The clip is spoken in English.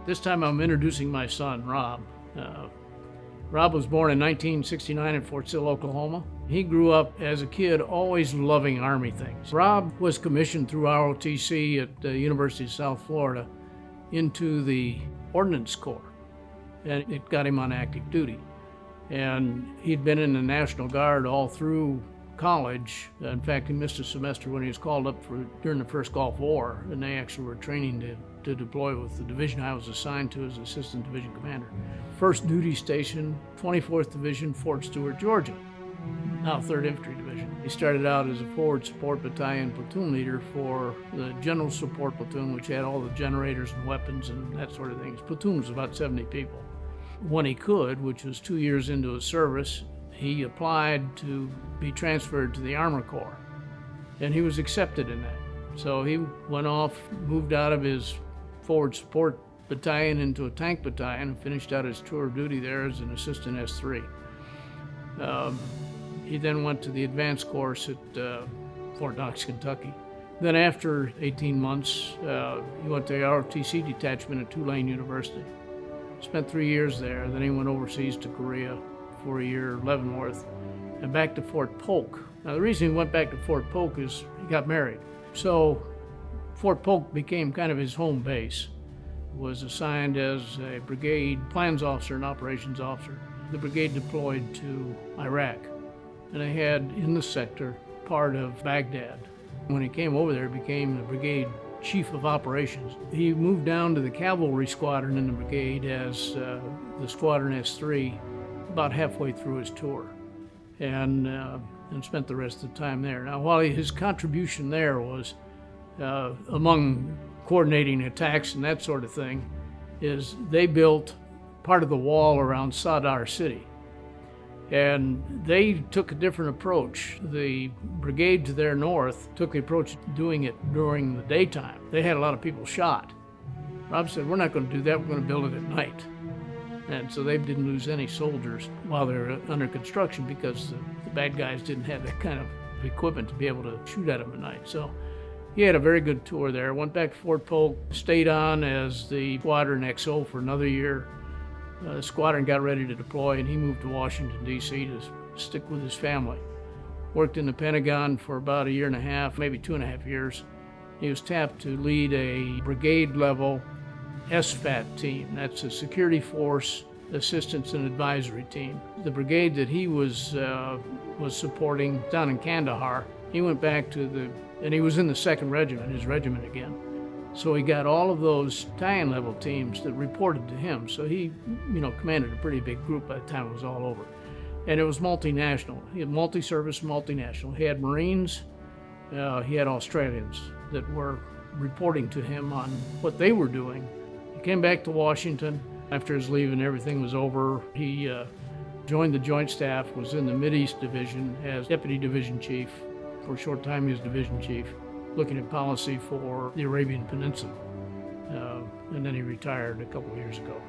This time I'm introducing my son, Rob. Rob was born in 1969 in Fort Sill, Oklahoma. He grew up as a kid always loving Army things. Rob was commissioned through ROTC at the University of South Florida into the Ordnance Corps, and it got him on active duty. And he'd been in the National Guard all through college. In fact, he missed a semester when he was called up during the first Gulf War, and they actually were training to deploy with the division I was assigned to as Assistant Division Commander. First duty station, 24th Division, Fort Stewart, Georgia, now 3rd Infantry Division. He started out as a forward support battalion platoon leader for the General Support Platoon, which had all the generators and weapons and that sort of thing. His platoon was about 70 people. When he could, which was 2 years into his service, he applied to be transferred to the Armor Corps, and he was accepted in that. So he went off, moved out of his forward support battalion into a tank battalion, and finished out his tour of duty there as an assistant S3. He then went to the advanced course at Fort Knox, Kentucky. Then after 18 months, he went to the ROTC detachment at Tulane University. Spent 3 years there. Then he went overseas to Korea for a year, Leavenworth, and back to Fort Polk. Now the reason he went back to Fort Polk is he got married. So Fort Polk became kind of his home base. Was assigned as a brigade plans officer and operations officer. The brigade deployed to Iraq, and they had in the sector part of Baghdad. When he came over there, he became the brigade chief of operations. He moved down to the cavalry squadron in the brigade as the squadron S3 about halfway through his tour, and spent the rest of the time there. Now, while his contribution there was among coordinating attacks and that sort of thing, is they built part of the wall around Sadr City. And they took a different approach. The brigade to their north took the approach of doing it during the daytime. They had a lot of people shot. Rob said, we're not going to do that, we're going to build it at night. And so they didn't lose any soldiers while they were under construction because the bad guys didn't have that kind of equipment to be able to shoot at them at night. So he had a very good tour there. Went back to Fort Polk, stayed on as the Squadron XO for another year. The squadron got ready to deploy, and he moved to Washington, D.C. to stick with his family. Worked in the Pentagon for about a year and a half, maybe 2.5 years. He was tapped to lead a brigade-level SFAT team. That's a Security Force Assistance and Advisory Team. The brigade that he was supporting down in Kandahar, he went back to and he was in the 2nd Regiment, his regiment again. So he got all of those battalion level teams that reported to him. So he, commanded a pretty big group by the time it was all over. And it was multinational. He had multi-service, multinational. He had Marines, he had Australians that were reporting to him on what they were doing. He came back to Washington after his leave and everything was over. He joined the Joint Staff, was in the Mideast Division as Deputy Division Chief. For a short time, he was Division Chief, looking at policy for the Arabian Peninsula. And then he retired a couple of years ago.